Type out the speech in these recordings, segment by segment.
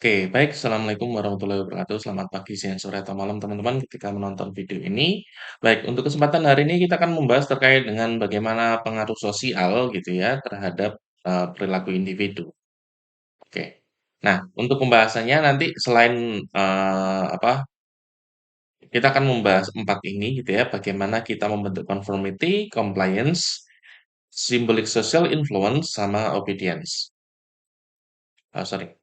Oke, baik. Assalamualaikum warahmatullahi wabarakatuh. Selamat pagi, siang, sore, atau malam, teman-teman, ketika menonton video ini. Baik, untuk kesempatan hari ini kita akan membahas terkait dengan bagaimana pengaruh sosial gitu ya terhadap perilaku individu. Oke. Nah, untuk pembahasannya nanti selain kita akan membahas empat ini gitu ya, bagaimana kita membentuk conformity, compliance, symbolic social influence, sama obedience. Sorry.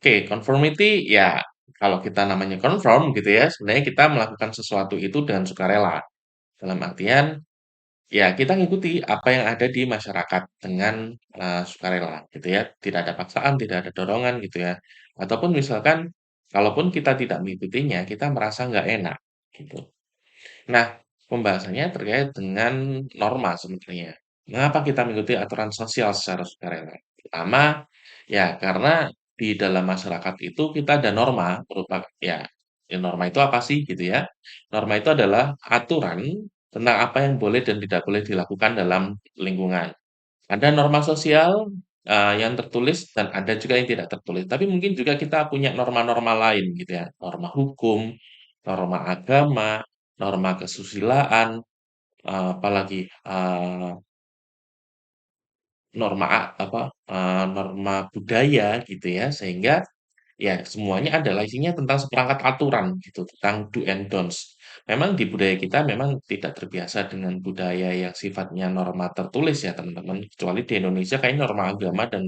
Oke, conformity ya kalau kita namanya conform gitu ya, sebenarnya kita melakukan sesuatu itu dengan sukarela. Dalam artian, ya kita ngikuti apa yang ada di masyarakat dengan sukarela gitu ya. Tidak ada paksaan, tidak ada dorongan gitu ya. Ataupun misalkan, kalaupun kita tidak mengikutinya, kita merasa nggak enak gitu. Nah, pembahasannya terkait dengan norma sebenarnya. Mengapa kita mengikuti aturan sosial secara sukarela? Pertama, ya karena di dalam masyarakat itu kita ada norma berupa ya norma itu apa sih gitu ya? Norma itu adalah aturan tentang apa yang boleh dan tidak boleh dilakukan dalam lingkungan. Ada norma sosial yang tertulis dan ada juga yang tidak tertulis. Tapi mungkin juga kita punya norma-norma lain gitu ya, norma hukum, norma agama, norma kesusilaan, apalagi norma norma budaya gitu ya, sehingga ya semuanya adalah isinya tentang seperangkat aturan gitu, tentang do and don'ts. Memang di budaya kita memang tidak terbiasa dengan budaya yang sifatnya norma tertulis ya teman-teman, kecuali di Indonesia kayaknya norma agama dan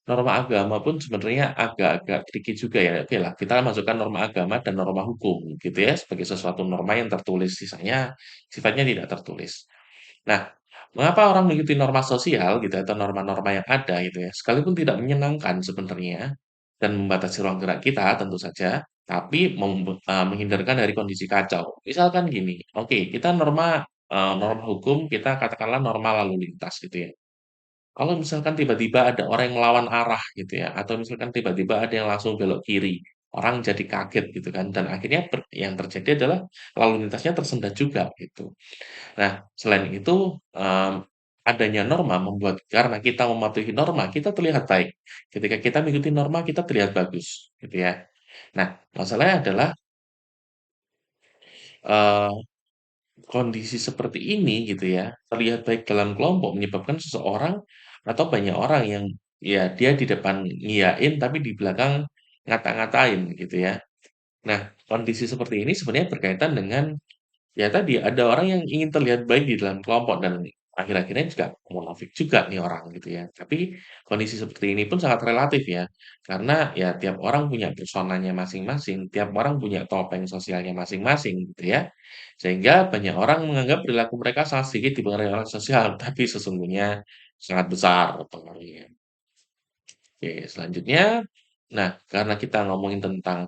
norma agama pun sebenarnya agak-agak tricky juga ya. Oke lah, kita masukkan norma agama dan norma hukum gitu ya, sebagai sesuatu norma yang tertulis, sisanya sifatnya tidak tertulis. Nah, mengapa orang mengikuti norma sosial gitu atau norma-norma yang ada gitu ya, sekalipun tidak menyenangkan sebenarnya dan membatasi ruang gerak kita tentu saja, tapi menghindarkan dari kondisi kacau. Misalkan gini, oke kita norma hukum kita katakanlah norma lalu lintas gitu ya. Kalau misalkan tiba-tiba ada orang yang melawan arah gitu ya, atau misalkan tiba-tiba ada yang langsung belok kiri, orang jadi kaget gitu kan, dan akhirnya yang terjadi adalah lalu lintasnya tersendat juga gitu. Nah, selain itu, adanya norma membuat karena kita mematuhi norma, kita terlihat baik. Ketika kita mengikuti norma, kita terlihat bagus, gitu ya. Nah, masalahnya adalah, eee, kondisi seperti ini gitu ya, terlihat baik dalam kelompok menyebabkan seseorang atau banyak orang yang ya dia di depan ngiyain, tapi di belakang ngata-ngatain gitu ya. Nah, kondisi seperti ini sebenarnya berkaitan dengan ya tadi, ada orang yang ingin terlihat baik di dalam kelompok dan akhir-akhirnya juga munafik juga nih orang gitu ya. Tapi kondisi seperti ini pun sangat relatif ya, karena ya tiap orang punya personanya masing-masing, tiap orang punya topeng sosialnya masing-masing gitu ya. Sehingga banyak orang menganggap perilaku mereka sangat sedikit dipengaruhi orang sosial, tapi sesungguhnya sangat besar pengaruhnya. Oke, selanjutnya, nah karena kita ngomongin tentang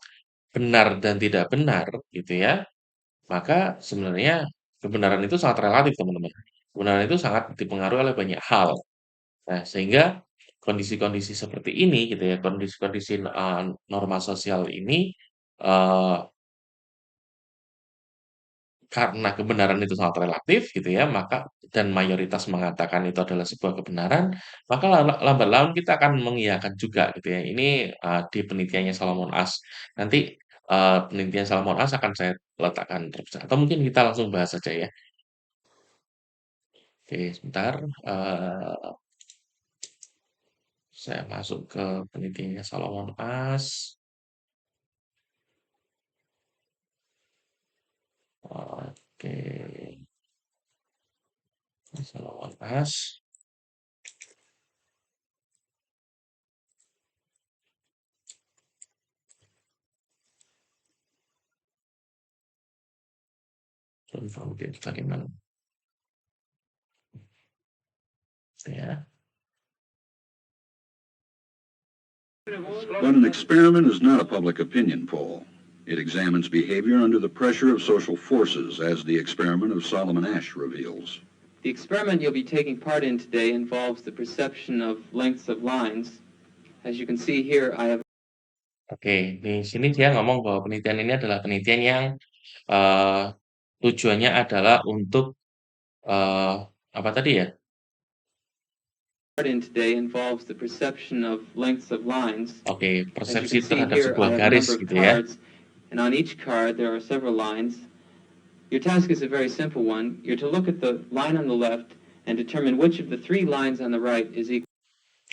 benar dan tidak benar gitu ya, maka sebenarnya kebenaran itu sangat relatif, teman-teman. Kebenaran itu sangat dipengaruhi oleh banyak hal. Nah, sehingga kondisi-kondisi seperti ini gitu ya, kondisi-kondisi, norma sosial ini, eee, karena kebenaran itu sangat relatif gitu ya, maka dan mayoritas mengatakan itu adalah sebuah kebenaran, maka lambat laun kita akan mengiyakan juga gitu ya. Ini, di penelitiannya Salomon Asch. Nanti, penelitian Salomon Asch akan saya letakkan terpisah atau mungkin kita langsung bahas saja ya. Oke, sebentar, saya masuk ke penelitiannya Salomon Asch. Oke, Salomon Asch. Kemudian bagaimana ya? But an experiment is not a public opinion poll. It examines behavior under the pressure of social forces, as the experiment of Solomon Asch reveals. The experiment you'll be taking part in today involves the perception of lengths of lines. As you can see here, I have... Oke, di sini dia ngomong bahwa penelitian ini adalah penelitian yang eee, tujuannya adalah untuk, eee, apa tadi ya? in today involves the perception of lengths of lines. Oke, As you persepsi can see terhadap here, sebuah I have a garis number of gitu ya. cards, and on each card there are several lines. Your task is a very simple one. You're to look at the line on the left and determine which of the three lines on the right is equal.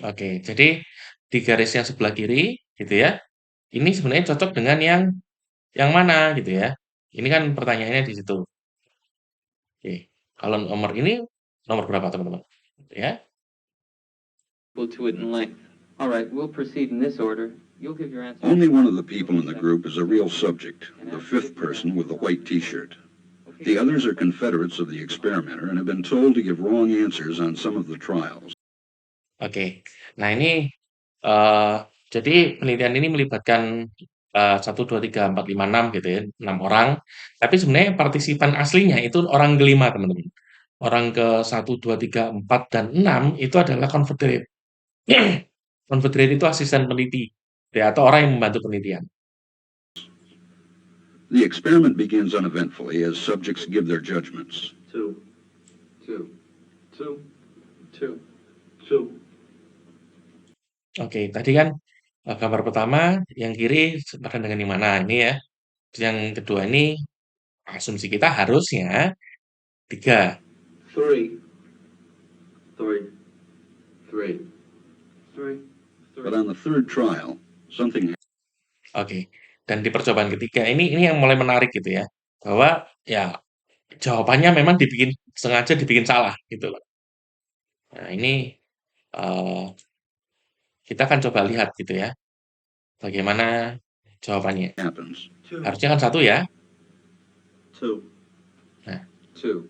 Oke, jadi di garis yang sebelah kiri gitu ya, ini sebenarnya cocok dengan yang mana gitu ya. Ini kan pertanyaannya di situ. Oke, kalau nomor ini nomor berapa teman-teman? Ya, To it in length. All right, we'll proceed in this order. You'll give your answer. Only one of the people in the group is a real subject, the fifth person with the white T-shirt. The others are confederates of the experimenter and have been told to give wrong answers on some of the trials. oke. Nah ini jadi penelitian ini melibatkan 1, 2, 3, 4, 5, 6 gitu ya, 6 orang. Tapi sebenarnya partisipan aslinya itu orang kelima teman-teman. Orang ke 1, 2, 3, 4, dan 6 itu adalah confederate. Confederate itu asisten peneliti ya, atau orang yang membantu penelitian. The experiment begins uneventfully as subjects give their judgments. 2, 2, 2, 2, 2. Oke, tadi kan gambar pertama yang kiri sepadan dengan yang mana ini ya. Yang kedua ini asumsi kita harusnya 3. 3, 3, 3, 3, But on the third trial, something Oke. Dan di percobaan ketiga ini yang mulai menarik gitu ya. Bahwa ya jawabannya memang sengaja dibikin salah gitu loh. Nah, ini eh, kita akan coba lihat gitu ya. Bagaimana jawabannya. happens. Harusnya kan 1 ya. 2, Nah, 2,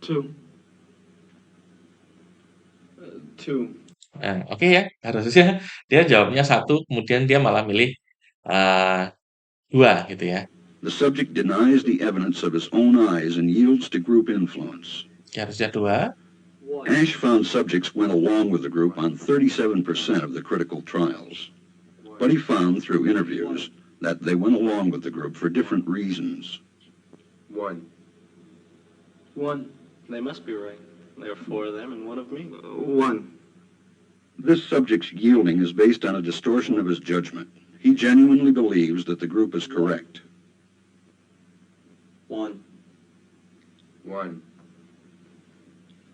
2, 2. nah oke ya. Harusnya dia jawabnya 1, kemudian dia malah milih 2 gitu ya. The subject denies the evidence of his own eyes and yields to group influence. Ya, harusnya 2. Ash found subjects went along with the group on 37% of the critical trials. But he found through interviews that they went along with the group for different reasons. 1. 1. They must be right. There are 4 of them and 1 of me. 1. This subject's yielding is based on a distortion of his judgment. He genuinely believes that the group is correct. 1. 1.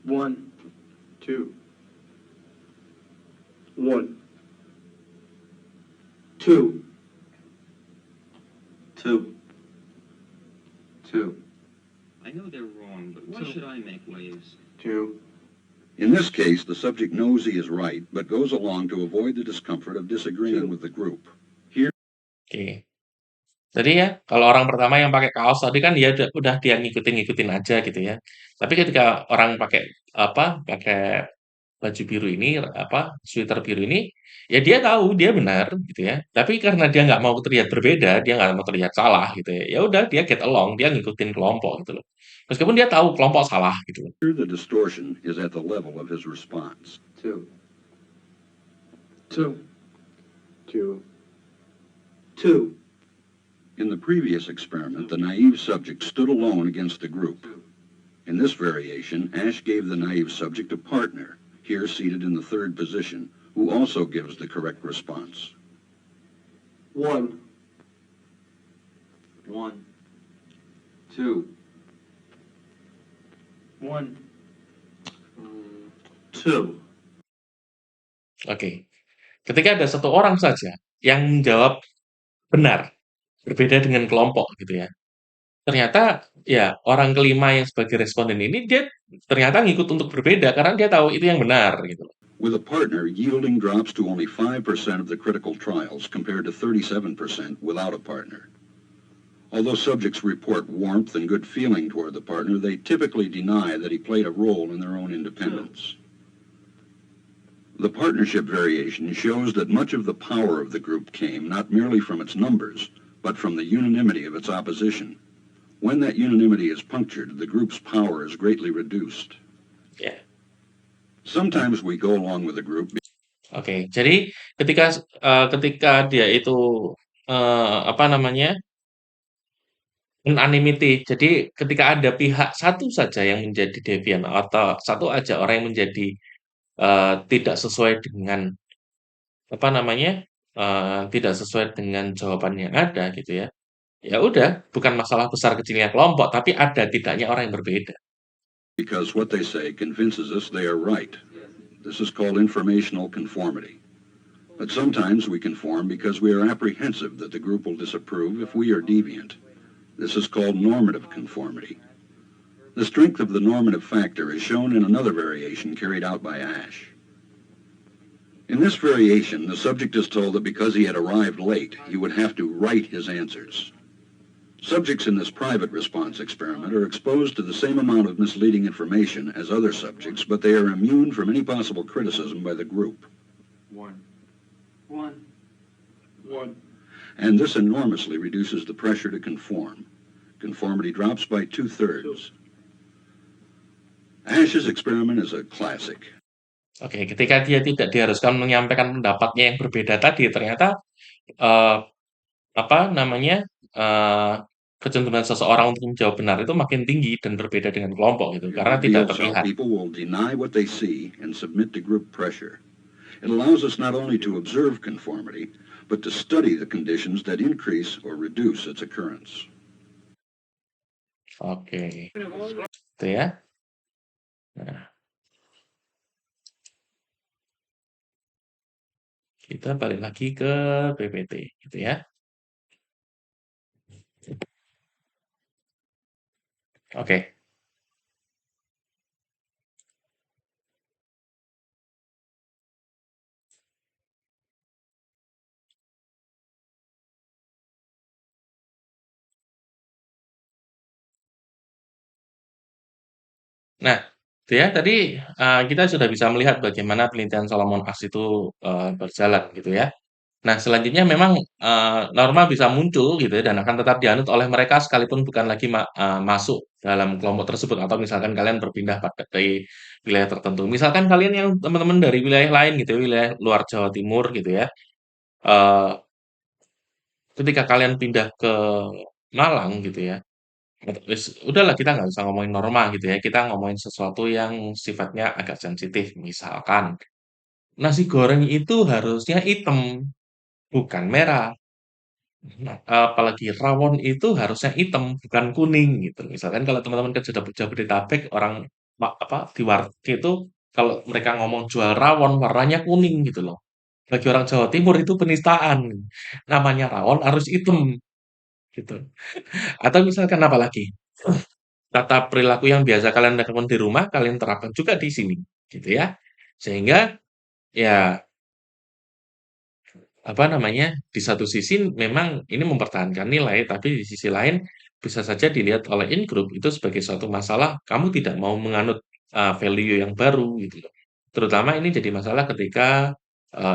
1. 2. 1. 2. 2. 2. I know they're wrong, but why should I make waves? 2. In this case, the subject knows he is right, but goes along to avoid the discomfort of disagreeing with the group. Oke. Jadi ya, kalau orang pertama yang pakai kaos tadi kan dia udah dia ngikutin aja gitu ya. Tapi ketika orang pakai pakai baju biru ini, sweater biru ini, ya dia tahu dia benar gitu ya. Tapi karena dia nggak mau terlihat berbeda, dia nggak mau terlihat salah gitu ya. Ya udah dia get along, dia ngikutin kelompok gitu loh. Meskipun dia tahu kelompok salah gitu loh. Here the distortion is at the level of his response. 2. 2. 2. 2. In the previous experiment, the naive subject stood alone against the group. In this variation, Ash gave the naive subject a partner, here seated in the third position, who also gives the correct response. 1. 1. 2. 1. 2. Oke. Ketika ada satu orang saja yang menjawab benar, berbeda dengan kelompok gitu ya. Ternyata ya orang kelima yang sebagai responden ini dia ternyata ngikut untuk berbeda karena dia tahu itu yang benar gitu. With a partner, yielding drops to only 5% of the critical trials compared to 37% without a partner. Although subjects report warmth and good feeling toward the partner, they typically deny that he played a role in their own independence. The partnership variation shows that much of the power of the group came not merely from its numbers, but from the unanimity of its opposition. When that unanimity is punctured, the group's power is greatly reduced. Ya. Sometimes we go along with the group. Oke, jadi ketika dia itu Unanimity. Jadi ketika ada pihak satu saja yang menjadi devian atau satu aja orang yang menjadi tidak sesuai dengan apa namanya tidak sesuai dengan jawaban yang ada gitu ya. Ya udah, bukan masalah besar kecilnya kelompok, tapi ada tidaknya orang yang berbeda. Because what they say convinces us they are right. This is called informational conformity. But sometimes we conform because we are apprehensive that the group will disapprove if we are deviant. This is called normative conformity. The strength of the normative factor is shown in another variation carried out by Ash. In this variation, the subject is told that because he had arrived late, he would have to write his answers. Subjects in this private response experiment are exposed to the same amount of misleading information as other subjects, but they are immune from any possible criticism by the group. One. And this enormously reduces the pressure to conform. Conformity drops by 2/3. Ash's experiment is a classic. Oke, ketika dia tidak diharuskan menyampaikan pendapatnya yang berbeda tadi, ternyata eh, apa namanya kecenderungan seseorang untuk menjawab benar itu makin tinggi dan berbeda dengan kelompok gitu, It karena tidak reveals how terlihat. people will deny what they see and submit to group pressure. It allows us not only to observe conformity, but to study the conditions that increase or reduce its occurrence. Oke, itu ya. Nah, kita balik lagi ke PPT, gitu ya. Oke. Nah, itu ya tadi kita sudah bisa melihat bagaimana penelitian Solomon Asch itu berjalan, gitu ya. Nah, selanjutnya memang norma bisa muncul gitu ya dan akan tetap dianut oleh mereka sekalipun bukan lagi masuk dalam kelompok tersebut atau misalkan kalian berpindah pada dari wilayah tertentu. Misalkan kalian yang teman-teman dari wilayah lain gitu ya, wilayah luar Jawa Timur gitu ya. eh, Ketika kalian pindah ke Malang gitu ya. Udahlah kita nggak usah ngomongin norma gitu ya. Kita ngomongin sesuatu yang sifatnya agak sensitif. Misalkan nasi goreng itu harusnya hitam, bukan merah. Nah, apalagi rawon itu harusnya hitam, bukan kuning gitu. Misalkan kalau teman-teman ke Jabodetabek, orang apa di warteg itu kalau mereka ngomong jual rawon warnanya kuning gitu loh. Bagi orang Jawa Timur itu penistaan. Namanya rawon harus hitam gitu. Atau misalkan apa lagi? Tata perilaku yang biasa kalian lakukan di rumah, kalian terapkan juga di sini, gitu ya. Sehingga ya apa namanya, di satu sisi memang ini mempertahankan nilai, tapi di sisi lain bisa saja dilihat oleh in-group itu sebagai suatu masalah, kamu tidak mau menganut value yang baru gitu loh. Terutama ini jadi masalah ketika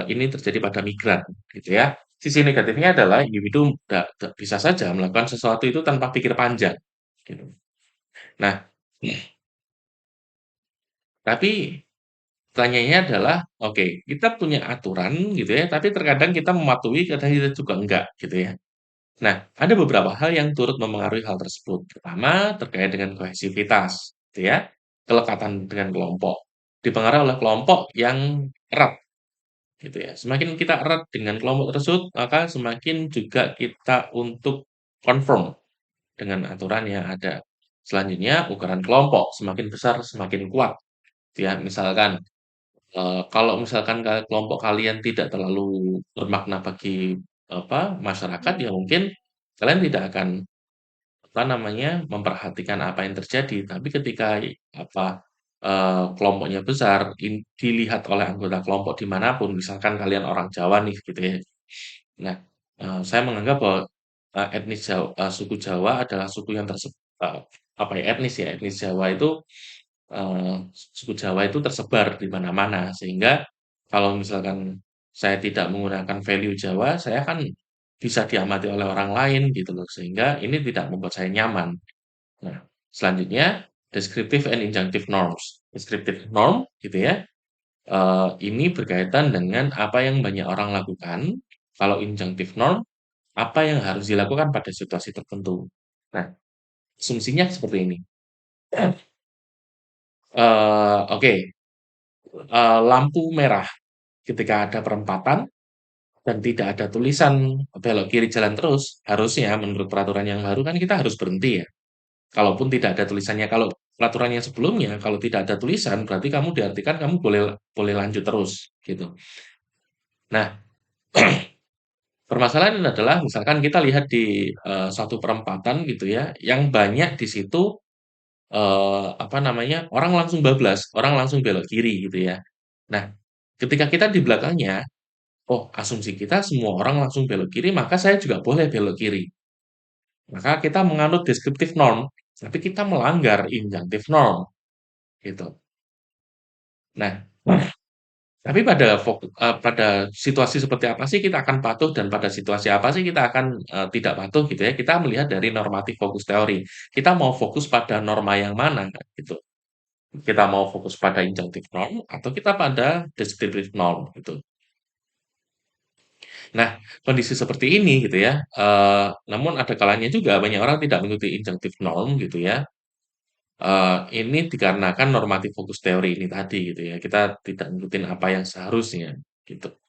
ini terjadi pada migran gitu ya. Sisi negatifnya adalah individu bisa saja melakukan sesuatu itu tanpa pikir panjang gitu. Nah, tapi pertanyaannya adalah, oke, kita punya aturan gitu ya, tapi terkadang kita mematuhi, kadang kita juga enggak gitu ya. Nah, ada beberapa hal yang turut memengaruhi hal tersebut. Pertama, terkait dengan kohesivitas, gitu ya, kelekatan dengan kelompok. Dipengaruhi oleh kelompok yang erat, gitu ya. Semakin kita erat dengan kelompok tersebut, maka semakin juga kita untuk confirm dengan aturan yang ada. Selanjutnya, ukuran kelompok semakin besar, semakin kuat. Gitu ya, misalkan kalau misalkan kelompok kalian tidak terlalu bermakna bagi apa masyarakat, ya mungkin kalian tidak akan apa namanya memperhatikan apa yang terjadi. Tapi ketika apa kelompoknya besar, dilihat oleh anggota kelompok dimanapun, misalkan kalian orang Jawa nih gitu ya. Nah, saya menganggap bahwa etnis Jawa, suku Jawa adalah suku yang apa ya etnis Jawa itu suku Jawa itu tersebar di mana-mana, sehingga kalau misalkan saya tidak menggunakan value Jawa, saya kan bisa diamati oleh orang lain gitu loh, sehingga ini tidak membuat saya nyaman. Nah, selanjutnya descriptive and injunctive norms. Descriptive norm gitu ya, ini berkaitan dengan apa yang banyak orang lakukan. Kalau injunctive norm, apa yang harus dilakukan pada situasi tertentu. Nah, Asumsinya seperti ini. Oke, lampu merah ketika ada perempatan dan tidak ada tulisan belok kiri jalan terus, harusnya menurut peraturan yang baru kan kita harus berhenti ya. Kalaupun tidak ada tulisannya, kalau peraturan yang sebelumnya, kalau tidak ada tulisan, berarti kamu diartikan kamu boleh boleh lanjut terus, gitu. Nah, permasalahan adalah misalkan kita lihat di suatu perempatan gitu ya, yang banyak di situ apa namanya, orang langsung bablas, orang langsung belok kiri gitu ya. Nah, ketika kita di belakangnya, oh asumsi kita semua orang langsung belok kiri, maka saya juga boleh belok kiri. Maka kita menganut descriptive norm, tapi kita melanggar injunctive norm gitu. Nah, tapi pada situasi seperti apa sih kita akan patuh dan pada situasi apa sih kita akan tidak patuh gitu ya. Kita melihat dari normatif fokus teori. Kita mau fokus pada norma yang mana gitu. Kita mau fokus pada injunctive norm atau kita pada descriptive norm gitu. Nah, kondisi seperti ini gitu ya, namun ada kalanya juga banyak orang tidak mengikuti injunctive norm gitu ya, ini dikarenakan normatif fokus teori ini tadi gitu ya, kita tidak ngikutin apa yang seharusnya gitu.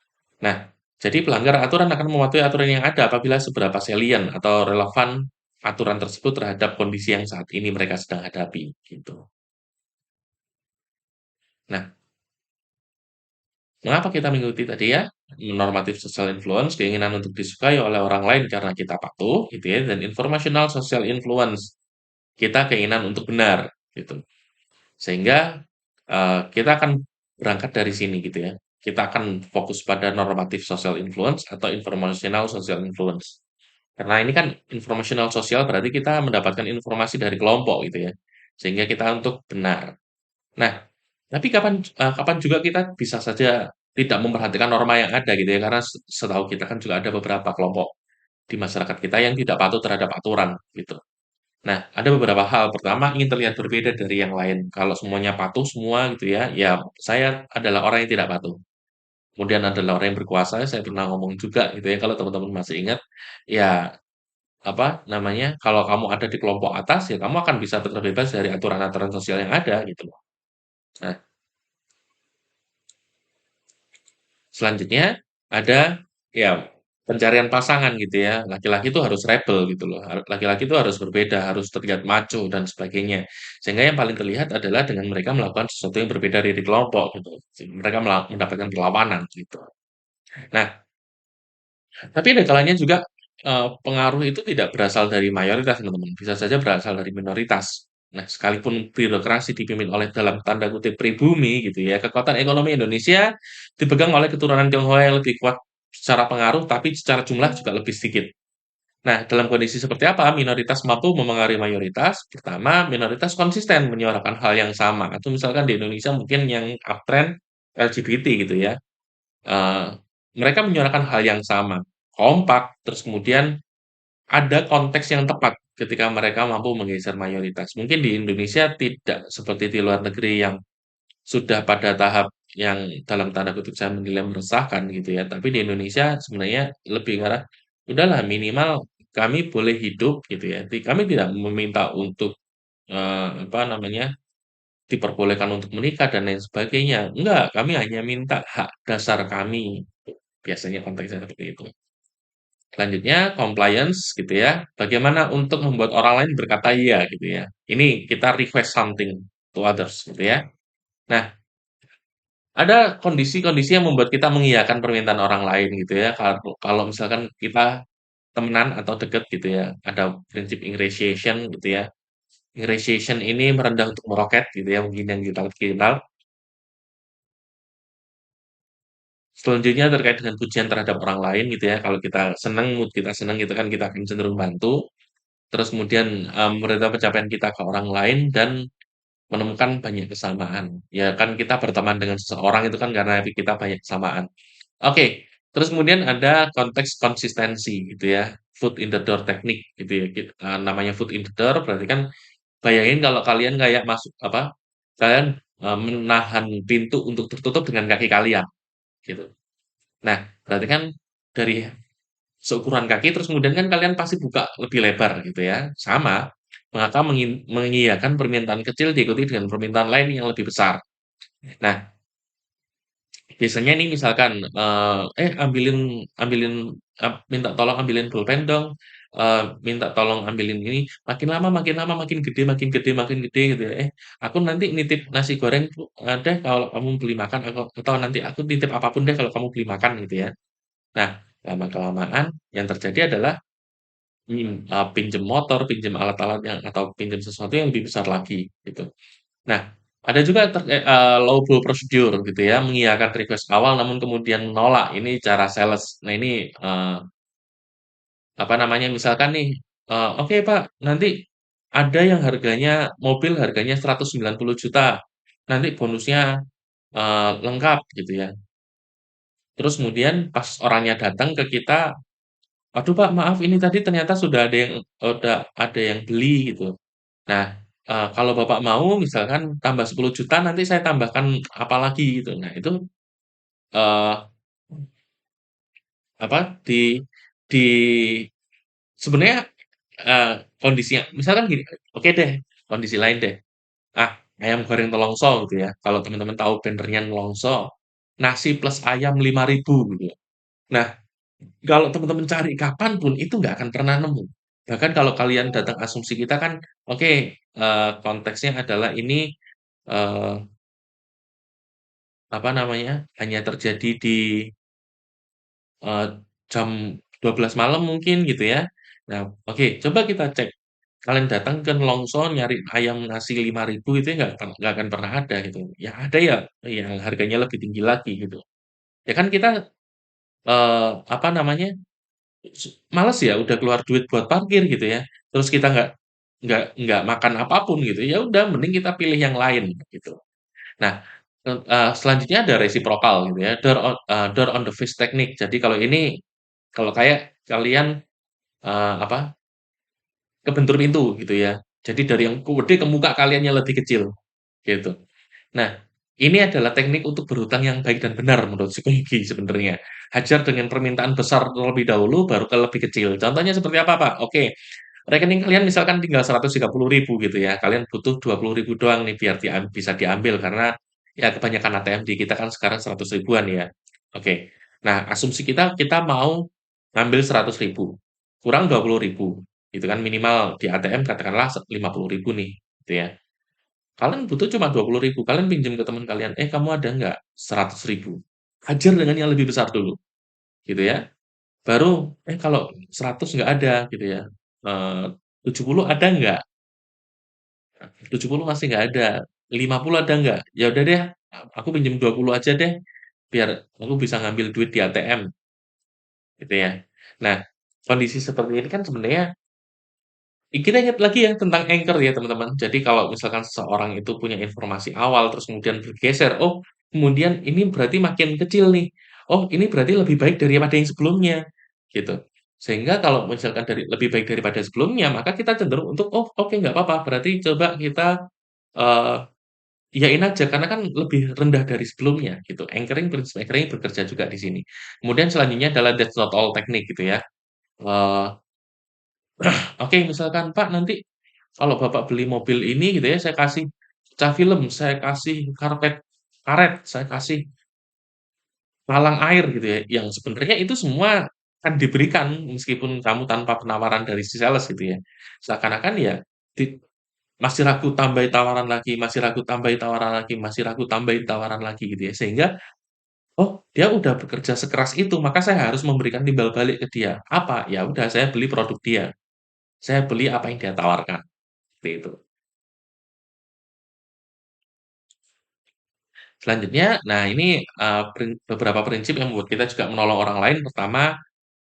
Nah, jadi pelanggar aturan akan mematuhi aturan yang ada apabila seberapa salient atau relevan aturan tersebut terhadap kondisi yang saat ini mereka sedang hadapi gitu. Nah, mengapa kita mengikuti tadi ya, normatif social influence, keinginan untuk disukai oleh orang lain karena kita patuh, gitu ya, dan informational social influence, kita keinginan untuk benar, gitu. Sehingga kita akan berangkat dari sini, gitu ya. Kita akan fokus pada normatif social influence atau informational social influence. Karena ini kan informational sosial berarti kita mendapatkan informasi dari kelompok, gitu ya. Sehingga kita untuk benar. Nah, tapi kapan juga kita bisa saja tidak memperhatikan norma yang ada gitu ya, karena setahu kita kan juga ada beberapa kelompok di masyarakat kita yang tidak patuh terhadap aturan gitu. Nah, ada beberapa hal. Pertama, ingin terlihat berbeda dari yang lain. Kalau semuanya patuh semua gitu ya, ya saya adalah orang yang tidak patuh. Kemudian adalah orang yang berkuasa, saya pernah ngomong juga gitu ya, kalau teman-teman masih ingat, ya apa namanya, kalau kamu ada di kelompok atas, ya kamu akan bisa terbebas dari aturan-aturan sosial yang ada gitu loh. Nah, selanjutnya ada ya pencarian pasangan gitu ya. Laki-laki itu harus rebel gitu loh. Laki-laki itu harus berbeda, harus terlihat macho dan sebagainya. Sehingga yang paling terlihat adalah dengan mereka melakukan sesuatu yang berbeda dari kelompok gitu. Sehingga mereka mendapatkan perlawanan gitu. Nah, tapi ada kalanya juga pengaruh itu tidak berasal dari mayoritas teman-teman. Bisa saja berasal dari minoritas. Nah, sekalipun birokrasi dipimpin oleh dalam tanda kutip pribumi gitu ya, kekuatan ekonomi Indonesia dipegang oleh keturunan Tionghoa yang lebih kuat secara pengaruh, tapi secara jumlah juga lebih sedikit. Nah, dalam kondisi seperti apa minoritas mampu memengaruhi mayoritas? Pertama, minoritas konsisten menyuarakan hal yang sama. Atau misalkan di Indonesia mungkin yang uptrend LGBT gitu ya. Eee, Mereka menyuarakan hal yang sama, kompak, terus kemudian ada konteks yang tepat ketika mereka mampu menggeser mayoritas. Mungkin di Indonesia tidak seperti di luar negeri yang sudah pada tahap yang dalam tanda kutip saya menilai meresahkan gitu ya. Tapi di Indonesia sebenarnya lebih ke arah, udahlah minimal kami boleh hidup gitu ya. Kami tidak meminta untuk apa namanya, diperbolehkan untuk menikah dan lain sebagainya. Enggak, kami hanya minta hak dasar kami. Biasanya konteksnya seperti itu. Selanjutnya compliance gitu ya. Bagaimana untuk membuat orang lain berkata iya gitu ya. Ini kita request something to others gitu ya. Nah, ada kondisi-kondisi yang membuat kita mengiyakan permintaan orang lain gitu ya. Kalau kalau misalkan kita temenan atau deket gitu ya, ada prinsip ingratiation gitu ya. Ingratiation ini merendah untuk meroket gitu ya, mungkin yang kita kenal. Selanjutnya terkait dengan pujian terhadap orang lain gitu ya. Kalau kita senang, mood kita senang gitu kan kita akan cenderung bantu. Terus kemudian, memberitahu pencapaian kita ke orang lain dan menemukan banyak kesamaan. Ya kan kita berteman dengan seseorang itu kan karena kita banyak kesamaan. Oke, terus kemudian ada konteks konsistensi gitu ya, foot in the door technique gitu ya, namanya foot in the door berarti kan bayangin kalau kalian kayak masuk apa, kalian, menahan pintu untuk tertutup dengan kaki kalian, gitu. Nah, berarti kan dari seukuran kaki terus kemudian kan kalian pasti buka lebih lebar gitu ya, sama maka mengiyakan permintaan kecil diikuti dengan permintaan lain yang lebih besar. Nah, biasanya nih misalkan, ambilin ambilin, minta tolong ambilin pulpen dong, minta tolong ambilin ini, makin lama makin gede makin gede gitu ya, aku nanti nitip nasi goreng deh kalau kamu beli makan atau nanti aku nitip apapun deh kalau kamu beli makan gitu ya. Nah, lama-kelamaan yang terjadi adalah, pinjem motor, pinjem alat-alat yang atau pinjem sesuatu yang lebih besar lagi gitu. Nah, ada juga low ball procedure gitu ya, mengiyakan request awal namun kemudian menolak, ini cara sales. Nah ini, apa namanya, misalkan nih, "Oke Pak, nanti ada yang mobil harganya 190 juta, nanti bonusnya, lengkap," gitu ya. Terus kemudian pas orangnya datang ke kita, "Aduh Pak, maaf ini tadi ternyata udah ada yang beli," gitu. Nah, kalau Bapak mau misalkan tambah 10 juta nanti saya tambahkan apa lagi gitu. Nah itu, eee, apa, di sebenarnya, kondisinya misalkan gini, oke deh, kondisi lain deh, ayam goreng Nelongso gitu ya, kalau teman-teman tahu vendornya Nelongso, nasi plus ayam 5.000 gitu. Nah, kalau teman-teman cari kapan pun itu nggak akan pernah nemu. Bahkan kalau kalian datang asumsi kita kan, oke, konteksnya adalah ini, eee apa namanya, hanya terjadi di, eee, jam 12 malam mungkin gitu ya. Nah, oke, coba kita cek, kalian datang ke Nelongso nyari ayam nasi 5.000 itu nggak akan pernah ada gitu. Yang ada ya yang harganya lebih tinggi lagi gitu. Ya kan kita, apa namanya, males ya udah keluar duit buat parkir gitu ya, terus kita nggak makan apapun gitu, ya udah mending kita pilih yang lain gitu. Nah, selanjutnya ada reciprocal gitu ya, door on the fish technique. Jadi kalau kayak kalian, apa, kebentur pintu gitu ya. Jadi dari yang gede ke muka kalian yang lebih kecil, gitu. Nah, ini adalah teknik untuk berhutang yang baik dan benar menurut psikologi sebenarnya. Hajar dengan permintaan besar terlebih dahulu, baru ke lebih kecil. Contohnya seperti apa, Pak? Oke, rekening kalian misalkan tinggal 130.000 gitu ya, kalian butuh 20.000 doang nih biar bisa diambil karena ya kebanyakan ATM di kita kan sekarang 100 ribuan ya. Oke. Nah, asumsi kita mau ngambil 100.000 kurang 20.000 gitu kan minimal di ATM katakanlah 50.000 nih gitu ya. Kalian butuh cuma 20.000 kalian pinjam ke teman kalian, kamu ada nggak 100.000? Hajar dengan yang lebih besar dulu gitu ya. Baru, kalau 100 nggak ada gitu ya, 70 ada nggak? 70 masih nggak ada, 50 ada nggak? Ya udah deh, aku pinjam 20 aja deh, biar aku bisa ngambil duit di ATM, gitu ya. Nah, kondisi seperti ini kan sebenarnya kita ingat lagi ya tentang anchor ya teman-teman. Jadi kalau misalkan seseorang itu punya informasi awal, terus kemudian bergeser, oh kemudian ini berarti makin kecil nih. Oh ini berarti lebih baik daripada yang sebelumnya, gitu. Sehingga kalau misalkan lebih baik daripada sebelumnya, maka kita cenderung untuk, oh oke nggak apa-apa, berarti coba kita eh, iyain aja karena kan lebih rendah dari sebelumnya gitu. Prinsip anchoring bekerja juga di sini. Kemudian selanjutnya adalah that's not all teknik gitu ya. Eh, oke misalkan Pak nanti kalau Bapak beli mobil ini gitu ya, saya kasih kaca film, saya kasih karet, saya kasih talang air gitu ya, yang sebenarnya itu semua kan diberikan meskipun kamu tanpa penawaran dari si sales gitu ya. Seakan-akan ya di masih ragu tambahin tawaran lagi masih ragu tambahin tawaran lagi masih ragu tambahin tawaran lagi gitu ya, sehingga, oh dia udah bekerja sekeras itu, maka saya harus memberikan timbal balik ke dia. Apa? Ya udah saya beli produk dia, saya beli apa yang dia tawarkan, seperti itu. Selanjutnya, nah ini, beberapa prinsip yang membuat kita juga menolong orang lain. Pertama,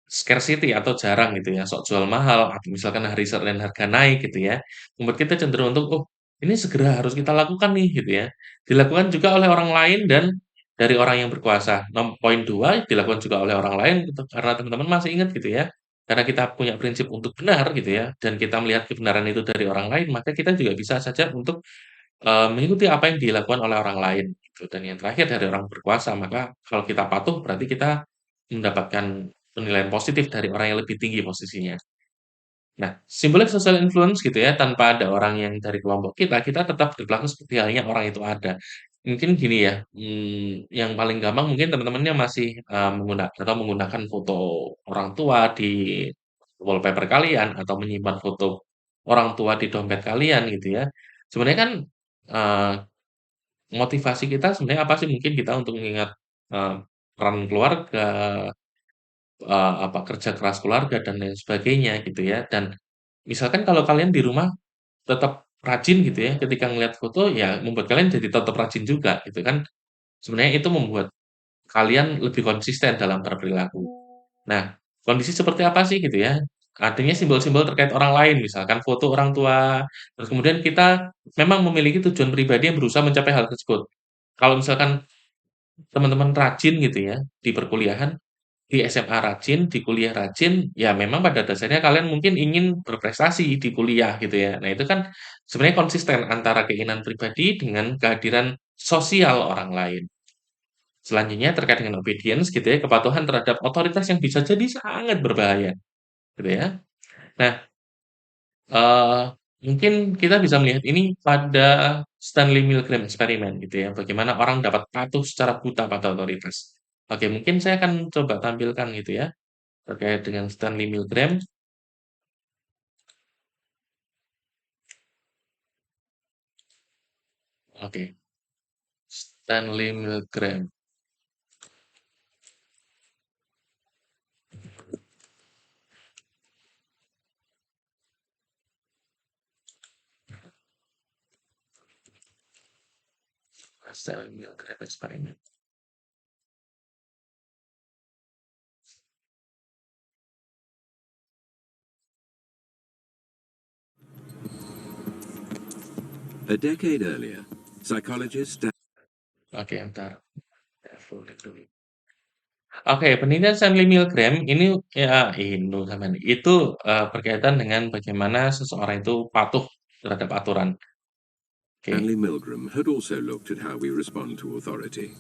scarcity atau jarang gitu ya, sok jual mahal atau misalkan hari Senin harga naik gitu ya, membuat kita cenderung untuk, "Oh, ini segera harus kita lakukan nih," gitu ya. Dilakukan juga oleh orang lain dan dari orang yang berkuasa. Poin 2 dilakukan juga oleh orang lain gitu, karena teman-teman masih ingat gitu ya, karena kita punya prinsip untuk benar gitu ya, dan kita melihat kebenaran itu dari orang lain, maka kita juga bisa saja untuk mengikuti apa yang dilakukan oleh orang lain gitu, dan yang terakhir dari orang berkuasa, maka kalau kita patuh berarti kita mendapatkan penilaian positif dari orang yang lebih tinggi posisinya. Nah, simbolik social influence gitu ya, tanpa ada orang yang dari kelompok kita, kita tetap berlaku seperti halnya orang itu ada. Mungkin gini ya, yang paling gampang mungkin teman-temannya masih, menggunakan foto orang tua di wallpaper kalian atau menyimpan foto orang tua di dompet kalian gitu ya. Sebenarnya kan, eee, motivasi kita sebenarnya apa sih? Mungkin kita untuk mengingat, eee, peran keluarga, kerja keras keluarga dan lain sebagainya gitu ya. Dan misalkan kalau kalian di rumah tetap rajin gitu ya, ketika ngelihat foto ya membuat kalian jadi tetap rajin juga gitu kan. Sebenarnya itu membuat kalian lebih konsisten dalam berperilaku. Nah, kondisi seperti apa sih gitu ya? Artinya simbol-simbol terkait orang lain, misalkan foto orang tua, terus kemudian kita memang memiliki tujuan pribadi yang berusaha mencapai hal tersebut. Kalau misalkan teman-teman rajin gitu ya di perkuliahan, di SMA rajin, di kuliah rajin, ya memang pada dasarnya kalian mungkin ingin berprestasi di kuliah gitu ya. Nah, itu kan sebenarnya konsisten antara keinginan pribadi dengan kehadiran sosial orang lain. Selanjutnya terkait dengan obedience gitu ya, kepatuhan terhadap otoritas yang bisa jadi sangat berbahaya gitu ya. Nah, eee, mungkin kita bisa melihat ini pada Stanley Milgram eksperimen gitu ya, bagaimana orang dapat patuh secara buta pada otoritas. Oke, mungkin saya akan coba tampilkan gitu ya, terkait dengan Stanley Milgram. Oke, Stanley Milgram. Stanley Milgram eksperimen. A decade earlier, psychologist Oke, entar. Oke, penelitian Stanley Milgram ini ya itu berkaitan dengan bagaimana seseorang itu patuh terhadap aturan. Oke. Stanley Milgram had also looked at how we respond to authority.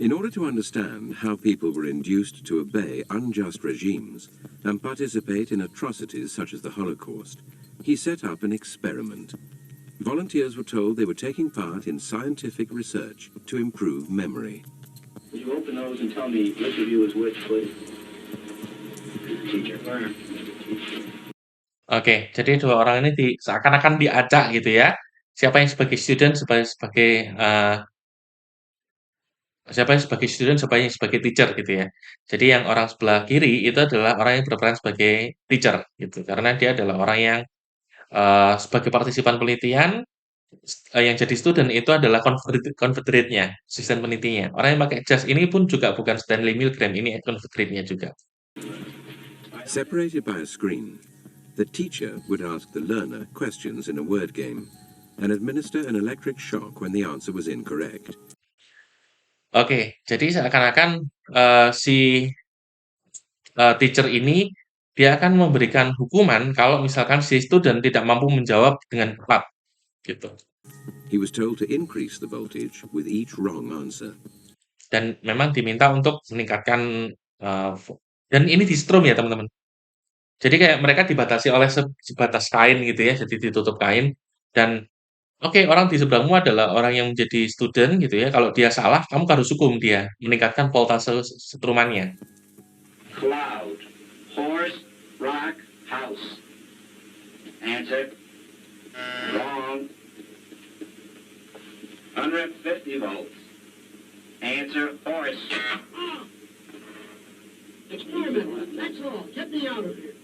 In order to understand how people were induced to obey unjust regimes and participate in atrocities such as the Holocaust, he set up an experiment. Volunteers were told they were taking part in scientific research to improve memory. Will you open those and tell me which of you is which, please? Teacher, learn. Oke, jadi dua orang ini seakan-akan diacak gitu ya. Siapa yang sebagai student, siapa yang sebagai student, siapa yang sebagai teacher gitu ya. Jadi yang orang sebelah kiri itu adalah orang yang berperan sebagai teacher gitu, karena dia adalah orang yang sebagai partisipan penelitian, yang jadi student itu adalah confederate-nya, asisten penelitinya. Orang yang pakai jas ini pun juga bukan Stanley Milgram, ini confederate-nya juga. Separated by a screen, the teacher would ask the learner questions in a word game and administer an electric shock when the answer was incorrect. Oke, jadi seakan-akan si teacher ini dia akan memberikan hukuman kalau misalkan si student tidak mampu menjawab dengan tepat, gitu. He was told to increase the voltage with each wrong answer. Dan memang diminta untuk meningkatkan dan ini di-strum ya teman-teman. Jadi kayak mereka dibatasi oleh sebatas kain gitu ya, jadi ditutup kain dan oke, orang di seberangmu adalah orang yang menjadi student gitu ya. Kalau dia salah, kamu harus hukum dia, meningkatkan voltase setrumannya. Cloud. Horse, rock, house. Answer. Wrong. 150 volts. Answer, horse. Experiment, that's all. Get me out of here.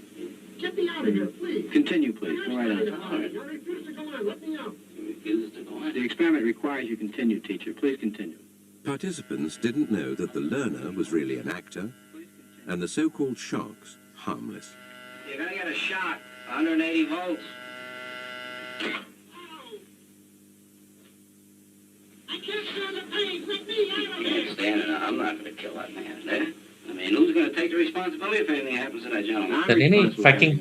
Get me out of here, please. Continue, please. Go right on. I refuse to go on. Let me out. The experiment requires you continue, teacher. Please continue. Participants didn't know that the learner was really an actor and the so-called shocks harmless. You're gonna get a shock. 180 volts. I can't stand the pain. Let me out of here. Stand it. I'm not gonna kill that man, eh? I mean, who's gonna take the responsibility if anything happens to that gentleman? Dan ini faking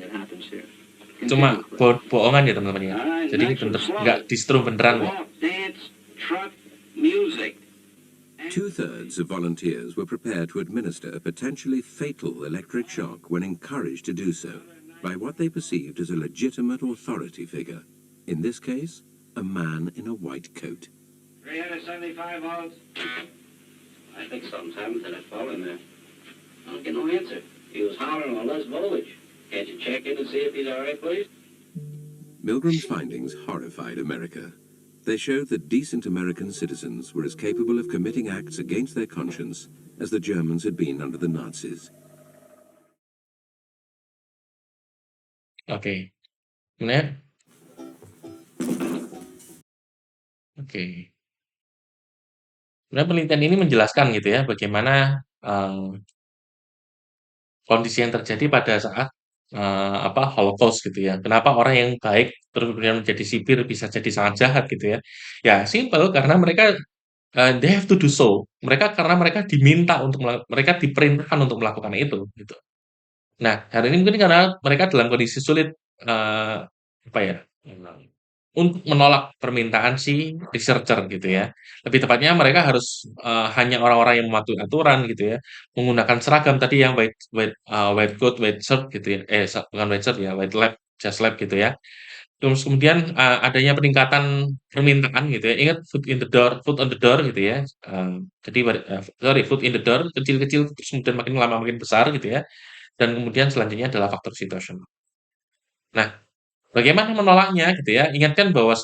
cuma bohongan ya teman-teman ya. Jadi bener nggak di-strum beneran kok. Dance, truck, music. 2/3 of volunteers were prepared to administer a potentially fatal electric shock when encouraged to do so. by what they perceived as a legitimate authority figure. In this case, a man in a white coat. 375 volts. I think something's happened to that fellow in there. I don't get no answer. He was hollering on less voltage. Can't you check in and see if he's all right, please? Milgram's findings horrified America. They showed that decent American citizens were as capable of committing acts against their conscience as the Germans had been under the Nazis. Oke. Kemudian oke. Sebenarnya penelitian ini menjelaskan gitu ya, bagaimana, kondisi yang terjadi pada saat, Holocaust gitu ya. Kenapa orang yang baik terus kemudian menjadi sipir bisa jadi sangat jahat gitu ya. Ya simpel karena mereka, they have to do so. Karena mereka diminta untuk mereka diperintahkan untuk melakukan itu, gitu. Nah, hari ini mungkin karena mereka dalam kondisi sulit, apa ya, untuk menolak permintaan si researcher gitu ya. Lebih tepatnya mereka harus, hanya orang-orang yang mematuhi aturan gitu ya, menggunakan seragam tadi yang white coat, white shirt gitu ya, bukan white shirt ya, white lab, jas lab gitu ya. Terus kemudian, adanya peningkatan permintaan gitu ya, ingat foot on the door gitu ya, jadi foot in the door, kecil-kecil terus kemudian makin lama makin besar gitu ya, dan kemudian selanjutnya adalah faktor situasional. Nah, bagaimana menolaknya gitu ya, ingatkan bahwa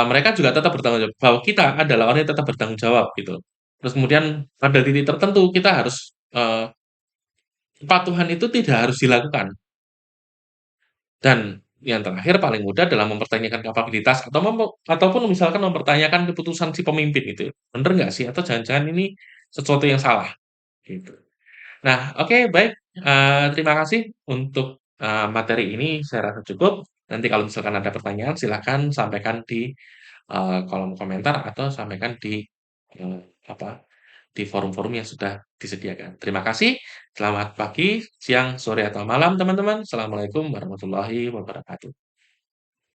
mereka juga tetap bertanggung jawab, bahwa kita adalah orang yang tetap bertanggung jawab gitu. Terus kemudian pada titik tertentu kita harus, kepatuhan itu tidak harus dilakukan. Dan yang terakhir paling mudah adalah mempertanyakan kapabilitas ataupun misalkan mempertanyakan keputusan si pemimpin itu, bener nggak sih? Atau jangan-jangan ini sesuatu yang salah, gitu. Nah, oke, baik, terima kasih untuk, materi ini saya rasa cukup. Nanti kalau misalkan ada pertanyaan silahkan sampaikan di, kolom komentar atau sampaikan di, eee, apa, di forum-forum yang sudah disediakan. Terima kasih, selamat pagi, siang, sore, atau malam teman-teman. Assalamualaikum warahmatullahi wabarakatuh.